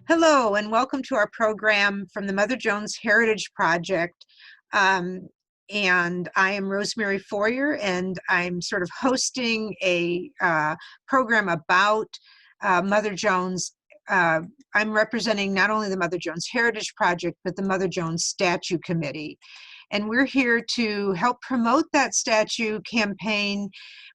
Hello, and welcome to our program from the Mother Jones Heritage Project. And I am Rosemary Feurer, and I'm sort of hosting a program about Mother Jones. I'm representing not only the Mother Jones Heritage Project, but the Mother Jones Statue Committee. And we're here to help promote that statue campaign,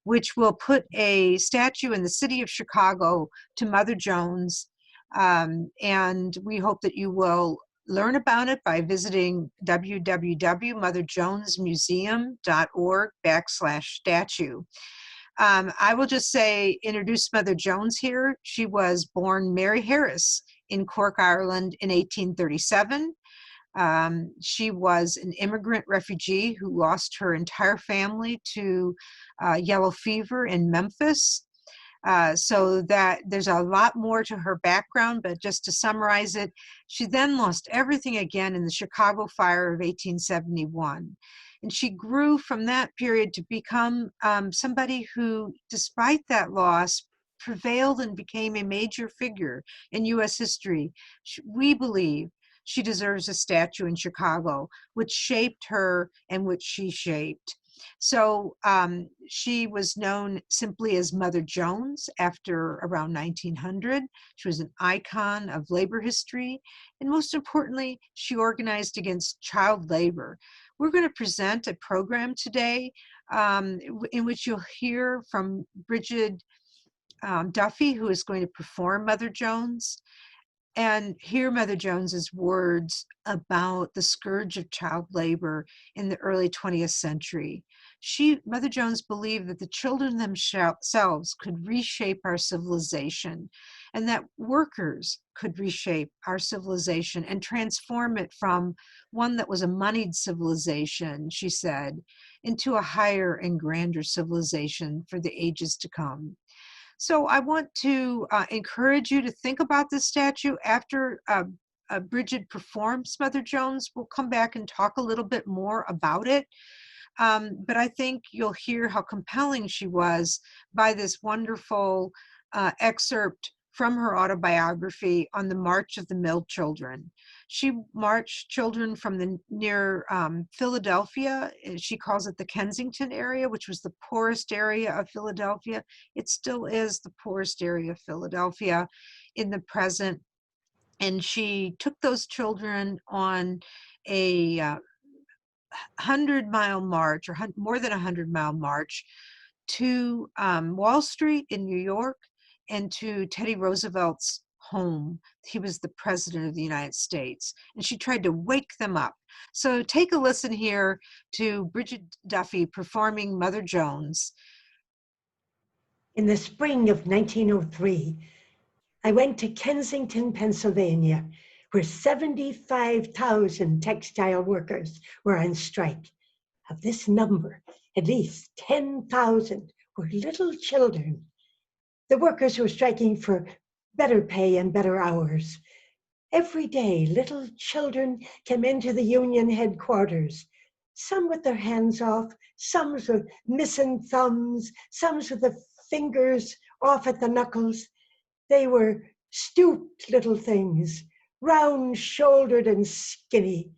which will put a statue in the city of Chicago to Mother Jones. And we hope that you will learn about it by visiting www.motherjonesmuseum.org/statue. I will just say, introduce Mother Jones here. She was born Mary Harris in Cork, Ireland in 1837. She was an immigrant refugee who lost her entire family to yellow fever in Memphis. So that there's a lot more to her background, but just to summarize it, she then lost everything again in the Chicago fire of 1871. And she grew from that period to become somebody who, despite that loss, prevailed and became a major figure in U.S. history. We believe she deserves a statue in Chicago, which shaped her and which she shaped. So she was known simply as Mother Jones after around 1900. She was an icon of labor history. And most importantly, she organized against child labor. We're going to present a program today in which you'll hear from Brigid Duffy, who is going to perform Mother Jones, and hear Mother Jones's words about the scourge of child labor in the early 20th century. Mother Jones believed that the children themselves could reshape our civilization, and that workers could reshape our civilization and transform it from one that was a moneyed civilization, she said, into a higher and grander civilization for the ages to come. So I want to encourage you to think about this statue. After Brigid performs Mother Jones, we'll come back and talk a little bit more about it. But I think you'll hear how compelling she was by this wonderful excerpt from her autobiography on the March of the Mill Children. She marched children from near Philadelphia. She calls it the Kensington area, which was the poorest area of Philadelphia. It still is the poorest area of Philadelphia in the present. And she took those children on a 100-mile march, or more than 100-mile march, to Wall Street in New York and to Teddy Roosevelt's home. He was the president of the United States, and she tried to wake them up. So take a listen here to Brigid Duffy performing Mother Jones. In the spring of 1903, I went to Kensington, Pennsylvania, where 75,000 textile workers were on strike. Of this number, at least 10,000 were little children. The workers were striking for better pay and better hours. Every day, little children came into the union headquarters, some with their hands off, some with missing thumbs, some with the fingers off at the knuckles. They were stooped little things, round-shouldered and skinny,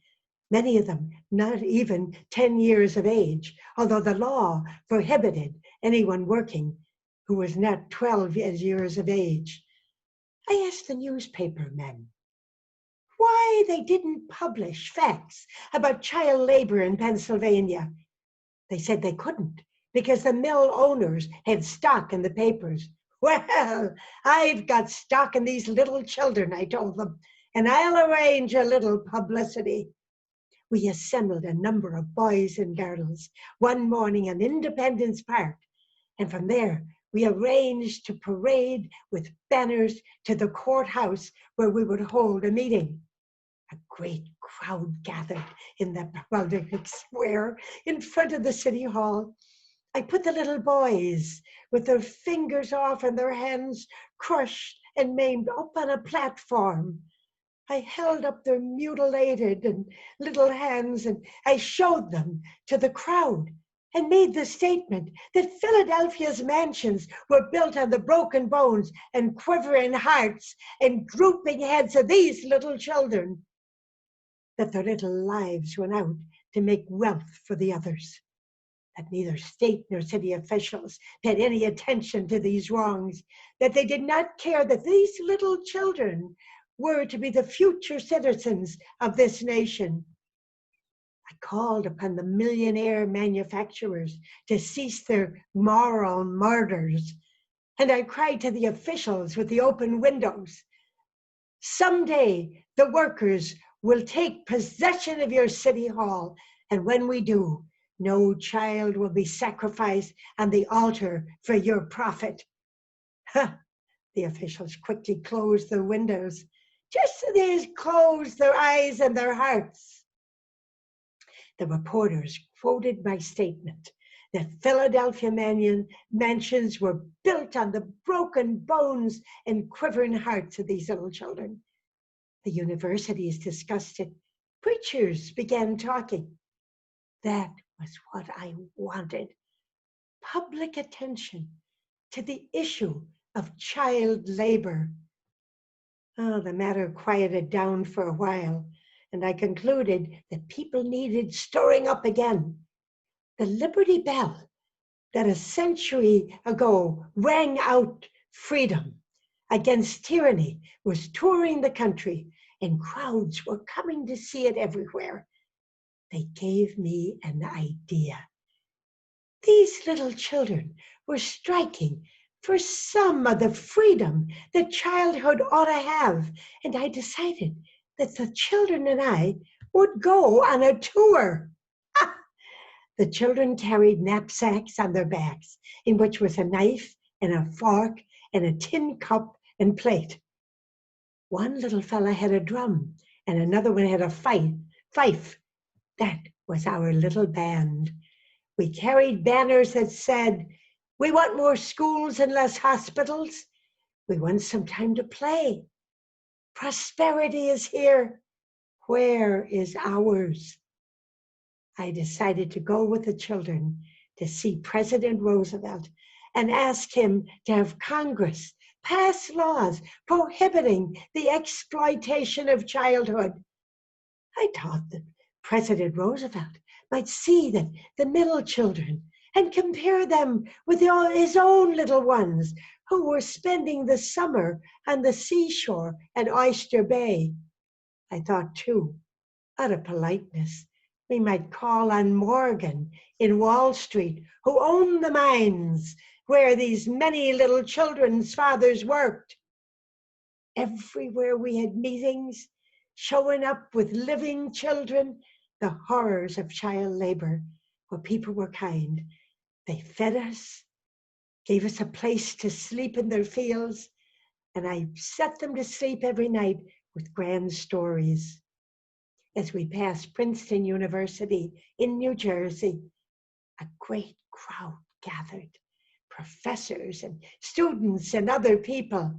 many of them not even 10 years of age, although the law prohibited anyone working who was not 12 years of age. I asked the newspaper men why they didn't publish facts about child labor in Pennsylvania. They said they couldn't because the mill owners had stock in the papers. Well, I've got stock in these little children, I told them, and I'll arrange a little publicity. We assembled a number of boys and girls one morning in Independence Park, and from there we arranged to parade with banners to the courthouse where we would hold a meeting. A great crowd gathered in the public square in front of the city hall. I put the little boys with their fingers off and their hands crushed and maimed up on a platform. I held up their mutilated and little hands and I showed them to the crowd. and made the statement that Philadelphia's mansions were built on the broken bones and quivering hearts and drooping heads of these little children, that their little lives went out to make wealth for the others, that neither state nor city officials paid any attention to these wrongs, that they did not care that these little children were to be the future citizens of this nation. I called upon the millionaire manufacturers to cease their moral murders, and I cried to the officials with the open windows, someday the workers will take possession of your city hall, and when we do, no child will be sacrificed on the altar for your profit. Ha! The officials quickly closed their windows, just as they closed their eyes and their hearts. The reporters quoted my statement that Philadelphia mansions were built on the broken bones and quivering hearts of these little children. The universities discussed it. Preachers began talking. That was what I wanted. Public attention to the issue of child labor. Oh, the matter quieted down for a while, and I concluded that people needed stirring up again. The Liberty Bell that a century ago rang out freedom against tyranny was touring the country, and crowds were coming to see it everywhere. They gave me an idea. These little children were striking for some of the freedom that childhood ought to have, and I decided that the children and I would go on a tour. The children carried knapsacks on their backs, in which was a knife and a fork and a tin cup and plate. One little fella had a drum, and another one had a fife. That was our little band. We carried banners that said, "We want more schools and less hospitals. We want some time to play. Prosperity is here. Where is ours?" I decided to go with the children to see President Roosevelt and ask him to have Congress pass laws prohibiting the exploitation of childhood. I thought that President Roosevelt might see that the middle children and compare them with his own little ones who were spending the summer on the seashore at Oyster Bay. I thought, too, out of politeness, we might call on Morgan in Wall Street, who owned the mines where these many little children's fathers worked. Everywhere we had meetings, showing up with living children, the horrors of child labor, where people were kind. They fed us, gave us a place to sleep in their fields, and I set them to sleep every night with grand stories. As we passed Princeton University in New Jersey, a great crowd gathered, professors and students and other people.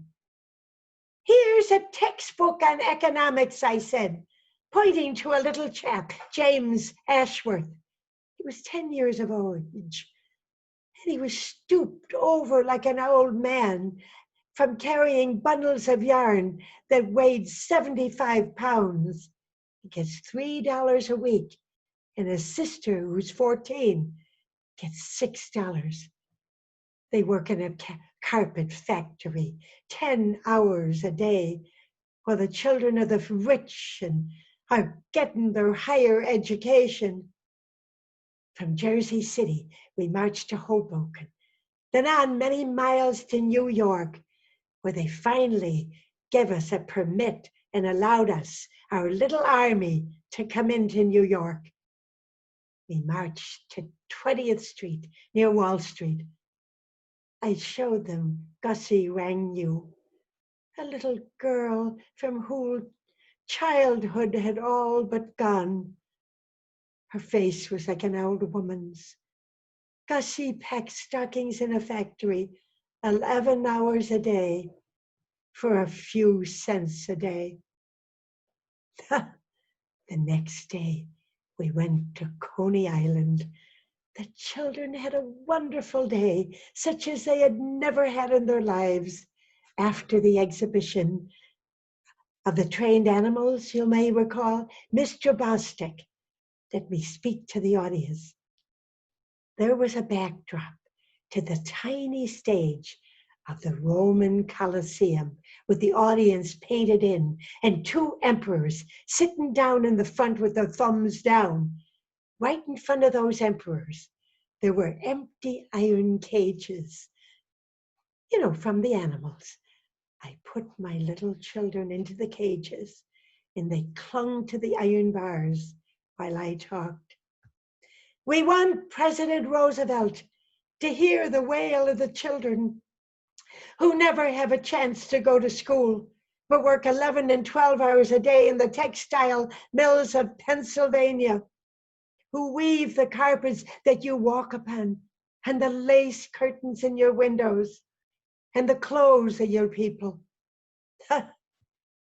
"Here's a textbook on economics," I said, pointing to a little chap, James Ashworth. He was 10 years of age, and he was stooped over like an old man from carrying bundles of yarn that weighed 75 pounds. He gets $3 a week, and his sister, who's 14, gets $6. They work in a carpet factory 10 hours a day, while the children of the rich and are getting their higher education. From Jersey City, we marched to Hoboken, then on many miles to New York, where they finally gave us a permit and allowed us, our little army, to come into New York. We marched to 20th Street near Wall Street. I showed them Gussie Rangnew, a little girl from whom childhood had all but gone. Her face was like an old woman's. Gussie packed stockings in a factory 11 hours a day for a few cents a day. The next day, we went to Coney Island, The children had a wonderful day, such as they had never had in their lives. After the exhibition of the trained animals, you may recall, Mr. Bostic, let me speak to the audience. There was a backdrop to the tiny stage of the Roman Colosseum with the audience painted in and two emperors sitting down in the front with their thumbs down. Right in front of those emperors, there were empty iron cages, from the animals. I put my little children into the cages and they clung to the iron bars while I talked. We want President Roosevelt to hear the wail of the children who never have a chance to go to school, but work 11 and 12 hours a day in the textile mills of Pennsylvania, who weave the carpets that you walk upon, and the lace curtains in your windows, and the clothes of your people.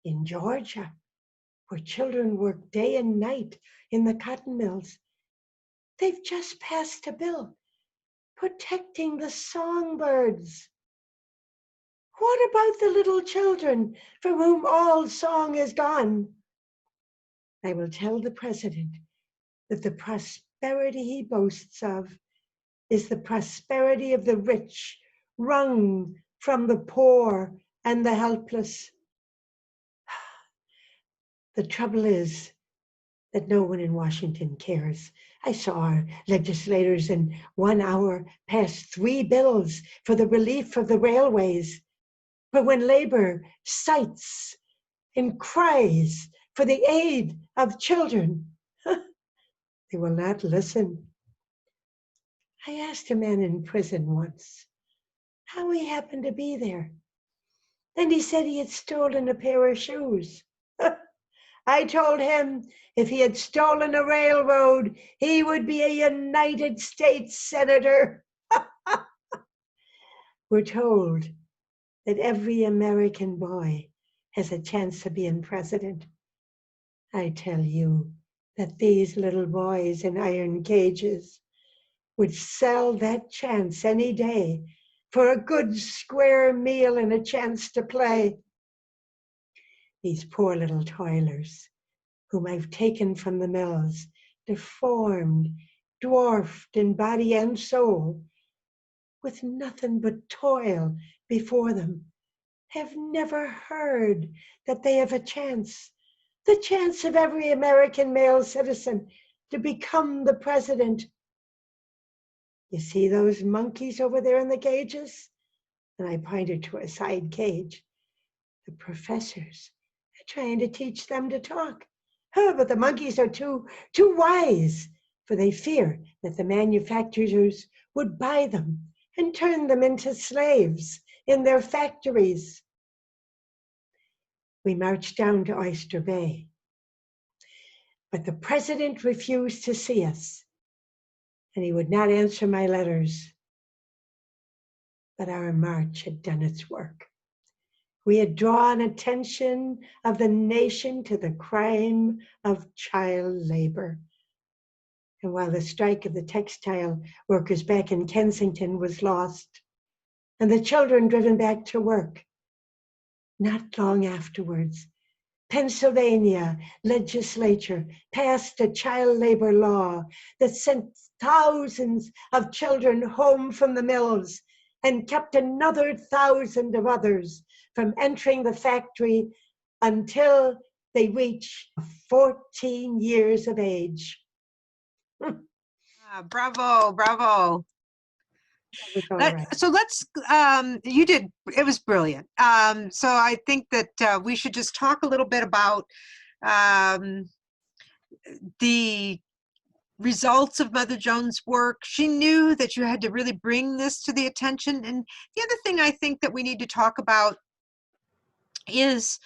In Georgia, where children work day and night in the cotton mills, they've just passed a bill protecting the songbirds. What about the little children for whom all song is gone? I will tell the president that the prosperity he boasts of is the prosperity of the rich, wrung from the poor and the helpless. The trouble is that no one in Washington cares. I saw our legislators in 1 hour pass 3 bills for the relief of the railways. But when labor cites and cries for the aid of children, they will not listen. I asked a man in prison once how he happened to be there, and he said he had stolen a pair of shoes. I told him if he had stolen a railroad, he would be a United States Senator. We're told that every American boy has a chance of being president. I tell you that these little boys in iron cages would sell that chance any day for a good square meal and a chance to play. These poor little toilers, whom I've taken from the mills, deformed, dwarfed in body and soul, with nothing but toil before them, have never heard that they have a chance, the chance of every American male citizen to become the president. You see those monkeys over there in the cages? And I pointed to a side cage. The professors are trying to teach them to talk. Oh, but the monkeys are too wise, for they fear that the manufacturers would buy them and turn them into slaves in their factories. We marched down to Oyster Bay, but the president refused to see us, and he would not answer my letters. But our march had done its work. We had drawn attention of the nation to the crime of child labor. And while the strike of the textile workers back in Kensington was lost, and the children driven back to work, not long afterwards, Pennsylvania legislature passed a child labor law that sent thousands of children home from the mills and kept another 1,000 of others from entering the factory until they reach 14 years of age. Bravo, bravo. So let's, you did, it was brilliant. So I think that we should just talk a little bit about the results of Mother Jones' work. She knew that you had to really bring this to the attention. And the other thing I think that we need to talk about is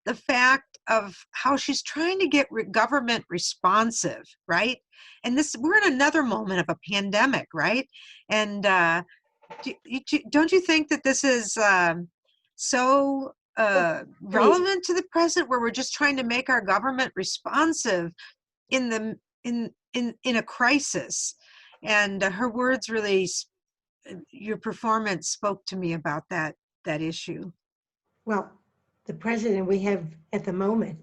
the fact of how she's trying to get government responsive, right? And we're in another moment of a pandemic, right? And don't you think that this is so relevant to the present, where we're just trying to make our government responsive in a crisis? And her words really, your performance spoke to me about that issue. Well, the president we have at the moment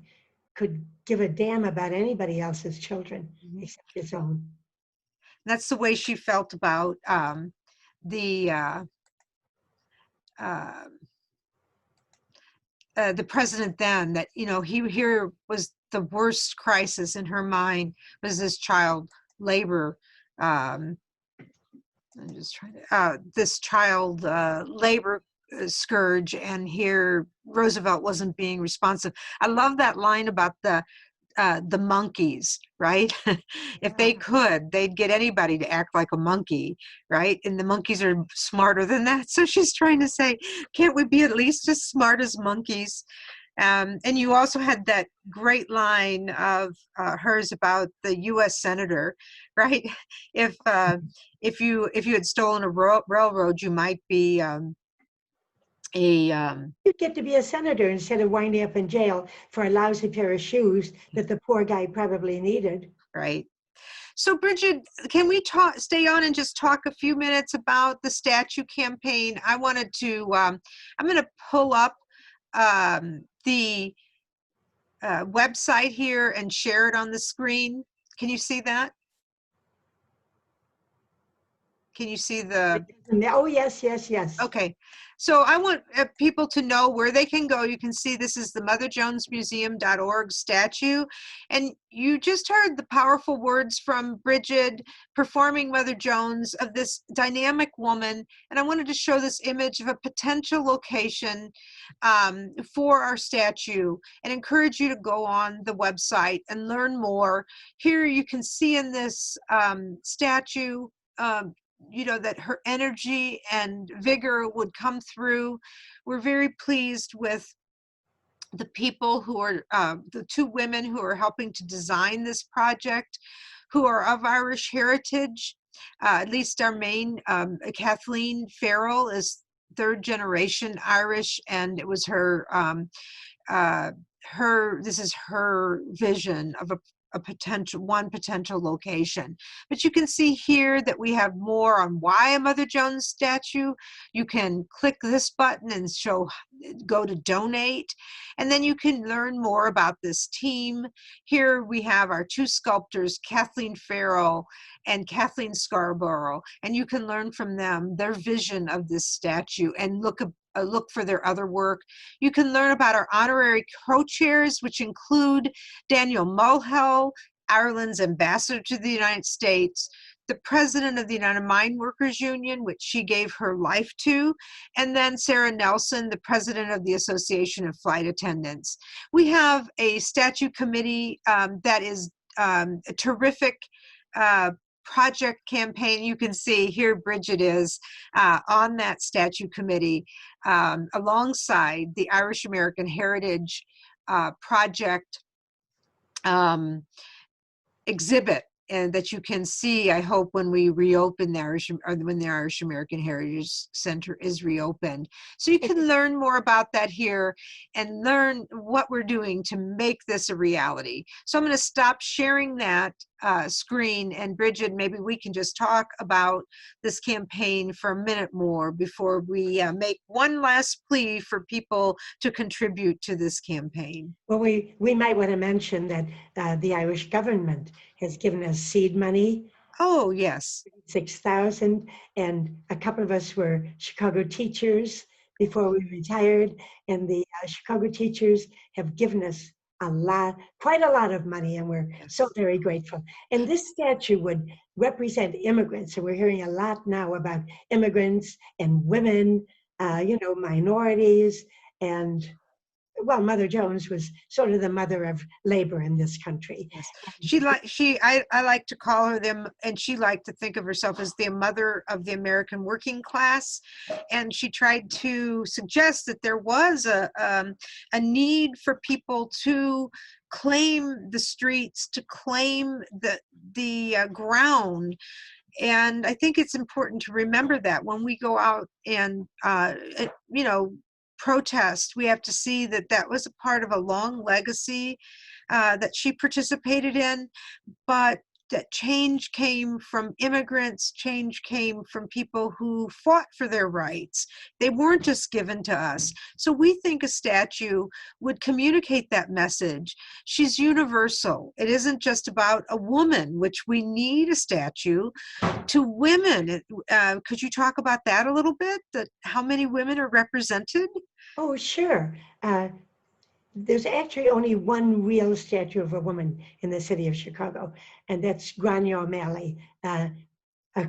could give a damn about anybody else's children Mhm. except his own. That's the way she felt about the uh, uh, the president then, that, you know, here was the worst crisis in her mind, was this child labor. Um, I'm just trying to, this child labor scourge, and here Roosevelt wasn't being responsive. I love that line about the monkeys, right? If they could, they'd get anybody to act like a monkey, right? And the monkeys are smarter than that. So she's trying to say, can't we be at least as smart as monkeys? And you also had that great line of hers about the U.S. senator, right? If you had stolen a railroad, you might be a You'd get to be a senator instead of winding up in jail for a lousy pair of shoes that the poor guy probably needed. right. So, Brigid, can we stay on and just talk a few minutes about the statue campaign? I wanted to, I'm going to pull up the website here and share it on the screen. Can you see that? Can you see the, Oh, yes, yes, yes. okay. So I want people to know where they can go. You can see this is the motherjonesmuseum.org statue. And you just heard the powerful words from Brigid performing Mother Jones, of this dynamic woman. And I wanted to show this image of a potential location for our statue, and encourage you to go on the website and learn more. Here you can see in this statue, you know, that her energy and vigor would come through. We're very pleased with the people who are, the two women who are helping to design this project, who are of Irish heritage. At least our main, Kathleen Farrell, is third generation Irish, and it was her, this is her vision of a potential, one potential location. But you can see here that we have more on why a Mother Jones statue. You can click this button and go to donate, and then you can learn more about this team. Here we have our two sculptors, Kathleen Farrell and Kathleen Scarborough, and you can learn from them their vision of this statue and look for their other work. You can learn about our honorary co-chairs, which include Daniel Mulhall, Ireland's ambassador to the United States, the president of the United Mine Workers Union, which she gave her life to, and then Sarah Nelson, the president of the Association of Flight Attendants. We have a statue committee that is a terrific project campaign. You can see here Brigid is on that statue committee alongside the Irish American Heritage Project exhibit, and that you can see, I hope, when we reopen the Irish, or when the Irish American Heritage Center is reopened. So you can learn more about that here and learn what we're doing to make this a reality. So I'm going to stop sharing that screen, and Brigid, maybe we can just talk about this campaign for a minute more before we make one last plea for people to contribute to this campaign. Well, we might want to mention that the Irish government has given us seed money. Oh, yes. 6,000, and a couple of us were Chicago teachers before we retired, and the Chicago teachers have given us quite a lot of money, and we're so very grateful. And this statue would represent immigrants, and we're hearing a lot now about immigrants and women, minorities, and well, Mother Jones was sort of the mother of labor in this country. Yes. I like to call her them, and she liked to think of herself as the mother of the American working class. And she tried to suggest that there was a need for people to claim the streets, to claim the ground. And I think it's important to remember that when we go out and, protest, we have to see that that was a part of a long legacy that she participated in. But that change came from immigrants, change came from people who fought for their rights. They weren't just given to us. So we think a statue would communicate that message. She's universal. It isn't just about a woman, which we need a statue to women. Could you talk about that a little bit? That how many women are represented? Oh, sure. There's actually only one real statue of a woman in the city of Chicago, and that's Grania O'Malley, a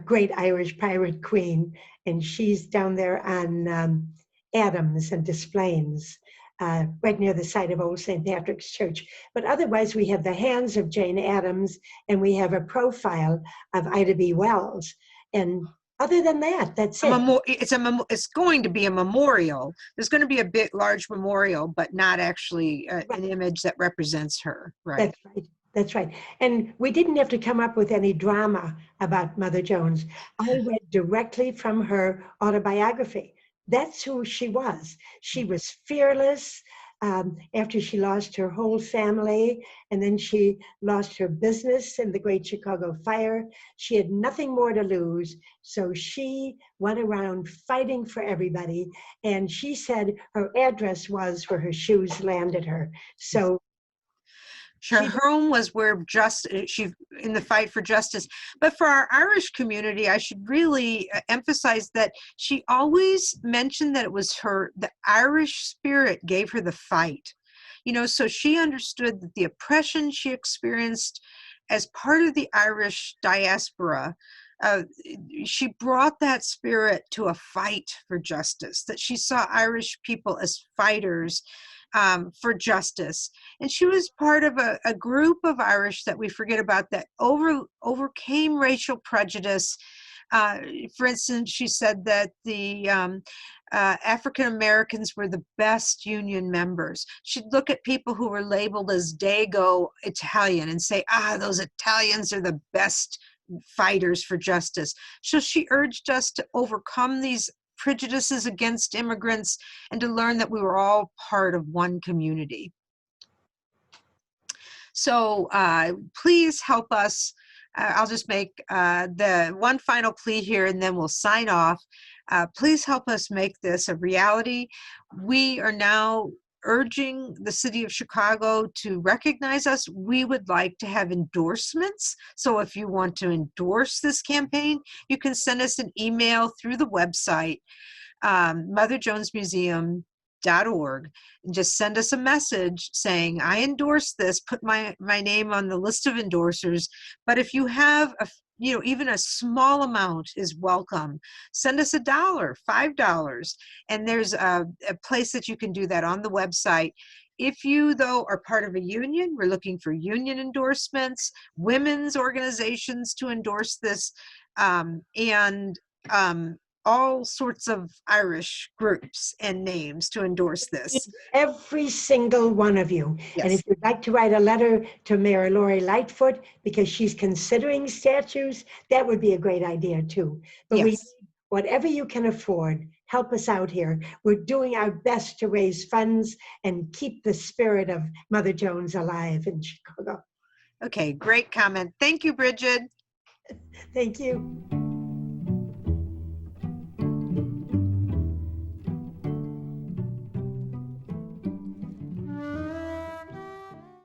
great Irish pirate queen, and she's down there on Adams and Des Plaines, right near the site of Old St. Patrick's Church. But otherwise, we have the hands of Jane Addams, and we have a profile of Ida B. Wells. And other than that, that's it. It's going to be a memorial. There's going to be a large memorial, but not actually an image that represents her. Right. That's right. That's right. And we didn't have to come up with any drama about Mother Jones. I read directly from her autobiography. That's who she was. She was fearless. After she lost her whole family, and then she lost her business in the Great Chicago Fire, she had nothing more to lose. So she went around fighting for everybody. And she said her address was where her shoes landed her. So her home was where she in the fight for justice. But for our Irish community, I should really emphasize that she always mentioned that it was the Irish spirit gave her the fight. So she understood that the oppression she experienced as part of the Irish diaspora, she brought that spirit to a fight for justice, that she saw Irish people as fighters for justice. And she was part of a group of Irish that we forget about that overcame racial prejudice. For instance, she said that the African Americans were the best union members. She'd look at people who were labeled as Dago Italian and say, those Italians are the best fighters for justice. So she urged us to overcome these prejudices against immigrants and to learn that we were all part of one community. So please help us. I'll just make the one final plea here and then we'll sign off. Please help us make this a reality. We are now urging the city of Chicago to recognize us. We would like to have endorsements. So if you want to endorse this campaign, you can send us an email through the website, motherjonesmuseum.org, and just send us a message saying, I endorse this, put my name on the list of endorsers. But if you have even a small amount is welcome. Send us $1, $5. And there's a place that you can do that on the website. If you, though, are part of a union, we're looking for union endorsements, women's organizations to endorse this, and all sorts of Irish groups and names to endorse this. Every single one of you. Yes. And if you'd like to write a letter to Mayor Lori Lightfoot because she's considering statues, that would be a great idea too. But yes. Whatever you can afford, help us out here. We're doing our best to raise funds and keep the spirit of Mother Jones alive in Chicago. Okay, great comment. Thank you, Brigid. Thank you.